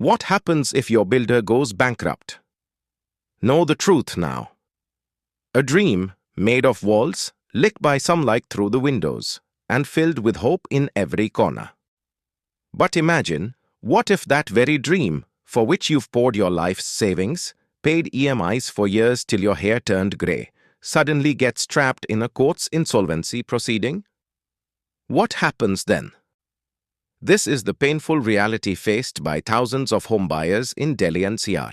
What happens if your builder goes bankrupt? Know the truth now. A dream made of walls, lit by sunlight through the windows, and filled with hope in every corner. But imagine, what if that very dream, for which you've poured your life's savings, paid EMIs for years till your hair turned grey, suddenly gets trapped in a court's insolvency proceeding? What happens then? This is the painful reality faced by thousands of homebuyers in Delhi NCR.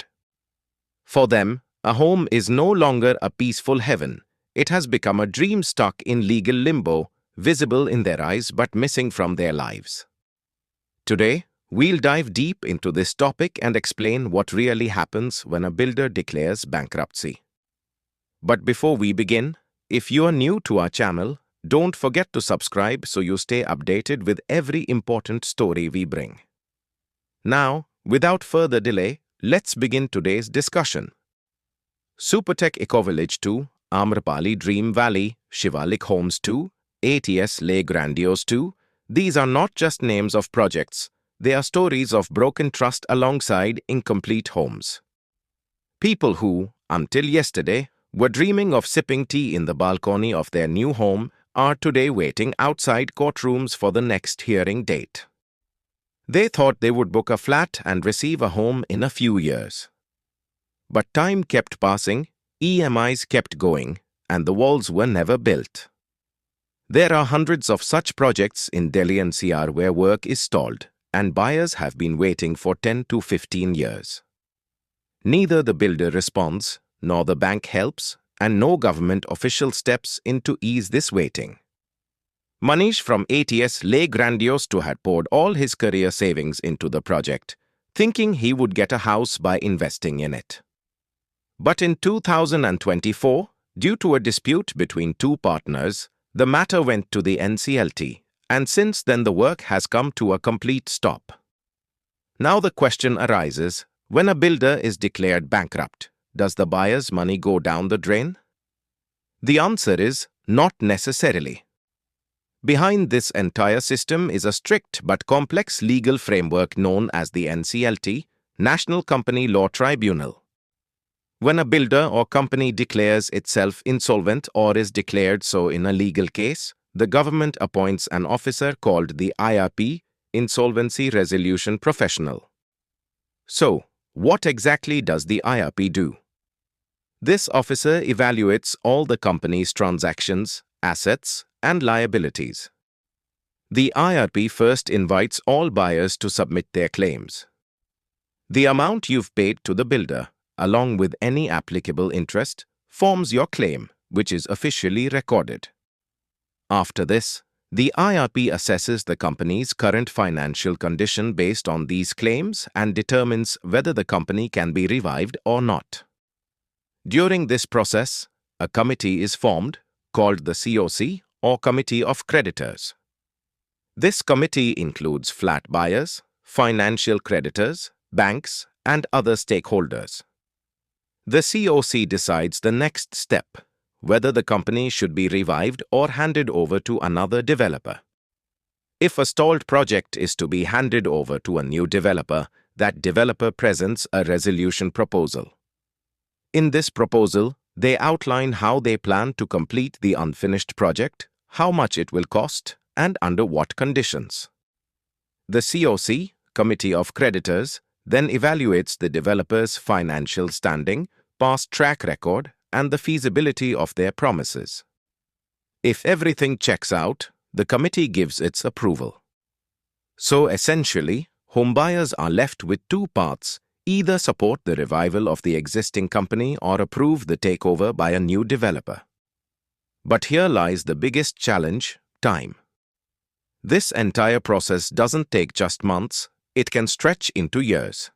For them, a home is no longer a peaceful heaven. It has become a dream stuck in legal limbo, visible in their eyes but missing from their lives. Today, we'll dive deep into this topic and explain what really happens when a builder declares bankruptcy. But before we begin, if you are new to our channel, don't forget to subscribe so you stay updated with every important story we bring. Now, without further delay, let's begin today's discussion. Supertech Eco Village 2, Amrapali Dream Valley, Shivalik Homes 2, ATS Le Grandiose 2, these are not just names of projects, they are stories of broken trust alongside incomplete homes. People who, until yesterday, were dreaming of sipping tea in the balcony of their new home are today waiting outside courtrooms for the next hearing date. They thought they would book a flat and receive a home in a few years. But time kept passing, EMIs kept going, and the walls were never built. There are hundreds of such projects in Delhi NCR where work is stalled, and buyers have been waiting for 10 to 15 years. Neither the builder responds, nor the bank helps, and no government official steps in to ease this waiting. Manish from ATS Le Grandiose had poured all his career savings into the project, thinking he would get a house by investing in it. But in 2024, due to a dispute between two partners, the matter went to the NCLT, and since then the work has come to a complete stop. Now the question arises, when a builder is declared bankrupt, does the buyer's money go down the drain? The answer is not necessarily. Behind this entire system is a strict but complex legal framework known as the NCLT, National Company Law Tribunal. When a builder or company declares itself insolvent or is declared so in a legal case, the government appoints an officer called the IRP, Insolvency Resolution Professional. So, what exactly does the IRP do? This officer evaluates all the company's transactions, assets, and liabilities. The IRP first invites all buyers to submit their claims. The amount you've paid to the builder, along with any applicable interest, forms your claim, which is officially recorded. After this, the IRP assesses the company's current financial condition based on these claims and determines whether the company can be revived or not. During this process, a committee is formed, called the COC or Committee of Creditors. This committee includes flat buyers, financial creditors, banks, and other stakeholders. The COC decides the next step, whether the company should be revived or handed over to another developer. If a stalled project is to be handed over to a new developer, that developer presents a resolution proposal. In this proposal, they outline how they plan to complete the unfinished project, how much it will cost, and under what conditions. The COC, Committee of Creditors, then evaluates the developer's financial standing, past track record, and the feasibility of their promises. If everything checks out, the committee gives its approval. So essentially, homebuyers are left with two paths: either support the revival of the existing company or approve the takeover by a new developer. But here lies the biggest challenge: time. This entire process doesn't take just months, it can stretch into years.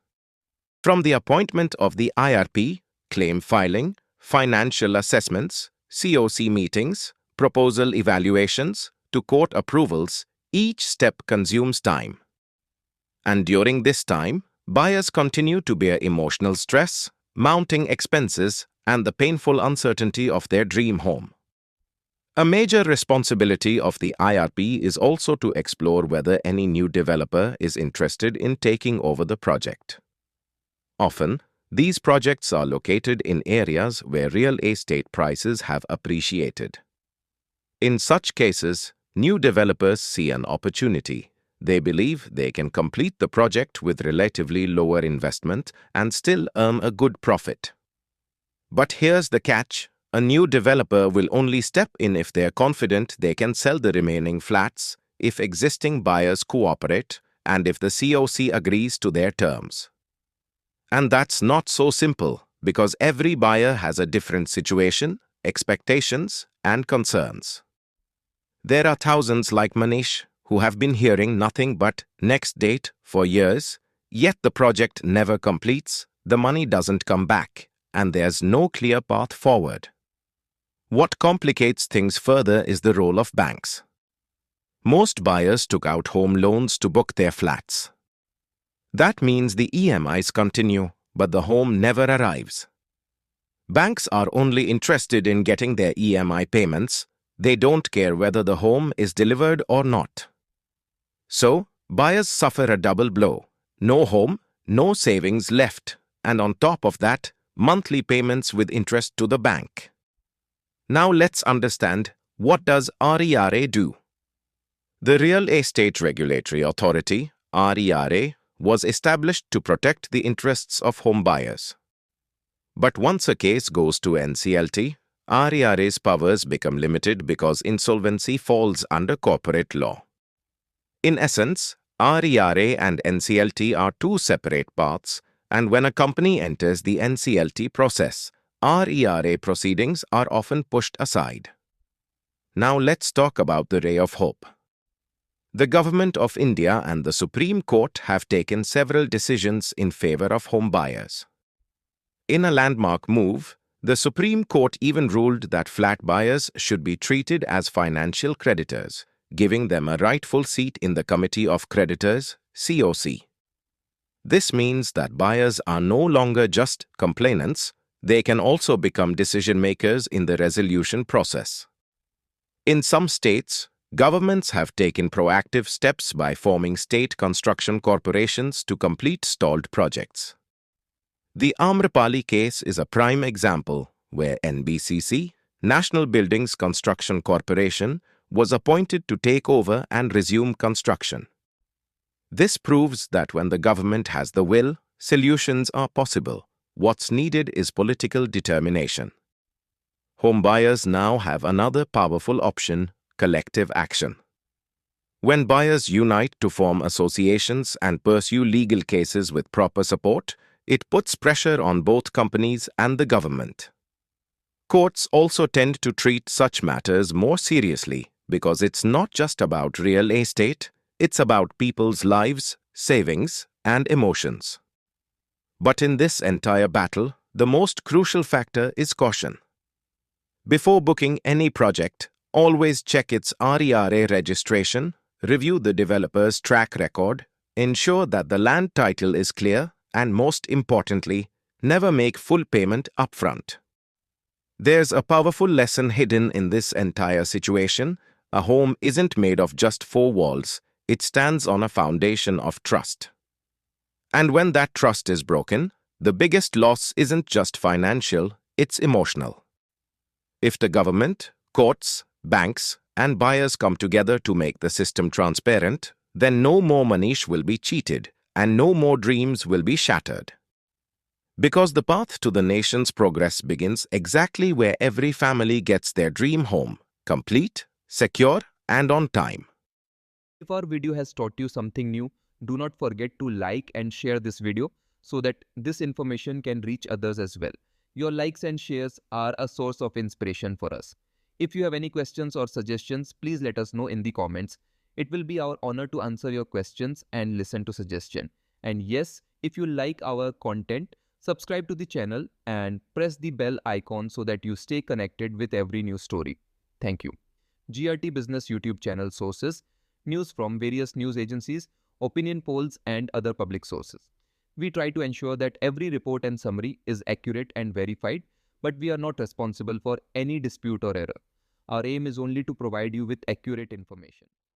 From the appointment of the IRP, claim filing, financial assessments, COC meetings, proposal evaluations, to court approvals, each step consumes time. And during this time, buyers continue to bear emotional stress, mounting expenses, and the painful uncertainty of their dream home. A major responsibility of the IRP is also to explore whether any new developer is interested in taking over the project. Often, these projects are located in areas where real estate prices have appreciated. In such cases, new developers see an opportunity. They believe they can complete the project with relatively lower investment and still earn a good profit. But here's the catch. A new developer will only step in if they are confident they can sell the remaining flats, if existing buyers cooperate, and if the COC agrees to their terms. And that's not so simple, because every buyer has a different situation, expectations, and concerns. There are thousands like Manish who have been hearing nothing but next date for years, yet the project never completes, the money doesn't come back, and there's no clear path forward. What complicates things further is the role of banks. Most buyers took out home loans to book their flats. That means the EMIs continue, but the home never arrives. Banks are only interested in getting their EMI payments. They don't care whether the home is delivered or not. So, buyers suffer a double blow. No home, no savings left, and on top of that, monthly payments with interest to the bank. Now let's understand, what does 𝐟𝐸𝐴 do? The Real Estate Regulatory Authority, 𝐟𝐸𝐴, was established to protect the interests of home buyers. But once a case goes to NCLT, 𝐟𝐸𝐴's powers become limited because insolvency falls under corporate law. In essence, 𝐟𝐸𝐴 and NCLT are two separate paths, and when a company enters the NCLT process, 𝐟𝐸𝐴 proceedings are often pushed aside. Now let's talk about the ray of hope. The Government of India and the Supreme Court have taken several decisions in favor of home buyers. In a landmark move, the Supreme Court even ruled that flat buyers should be treated as financial creditors, giving them a rightful seat in the Committee of Creditors, COC. This means that buyers are no longer just complainants, they can also become decision-makers in the resolution process. In some states, governments have taken proactive steps by forming state construction corporations to complete stalled projects. The Amrapali case is a prime example where NBCC, National Buildings Construction Corporation, was appointed to take over and resume construction. This proves that when the government has the will, solutions are possible. What's needed is political determination. Home buyers now have another powerful option: collective action. When buyers unite to form associations and pursue legal cases with proper support, it puts pressure on both companies and the government. Courts also tend to treat such matters more seriously because it's not just about real estate, it's about people's lives, savings, and emotions. But in this entire battle, the most crucial factor is caution. Before booking any project, always check its 𝐟𝐸𝐴 registration, review the developer's track record, ensure that the land title is clear, and most importantly, never make full payment upfront. There's a powerful lesson hidden in this entire situation. A home isn't made of just four walls, it stands on a foundation of trust. And when that trust is broken, the biggest loss isn't just financial, it's emotional. If the government, courts, banks, and buyers come together to make the system transparent, then no more Manish will be cheated, and no more dreams will be shattered. Because the path to the nation's progress begins exactly where every family gets their dream home, complete, secure, and on time. If our video has taught you something new, do not forget to like and share this video so that this information can reach others as well. Your likes and shares are a source of inspiration for us. If you have any questions or suggestions, please let us know in the comments. It will be our honor to answer your questions and listen to suggestions. And yes, if you like our content, subscribe to the channel and press the bell icon so that you stay connected with every new story. Thank you. GRT Business YouTube channel sources: news from various news agencies, opinion polls, and other public sources. We try to ensure that every report and summary is accurate and verified, but we are not responsible for any dispute or error. Our aim is only to provide you with accurate information.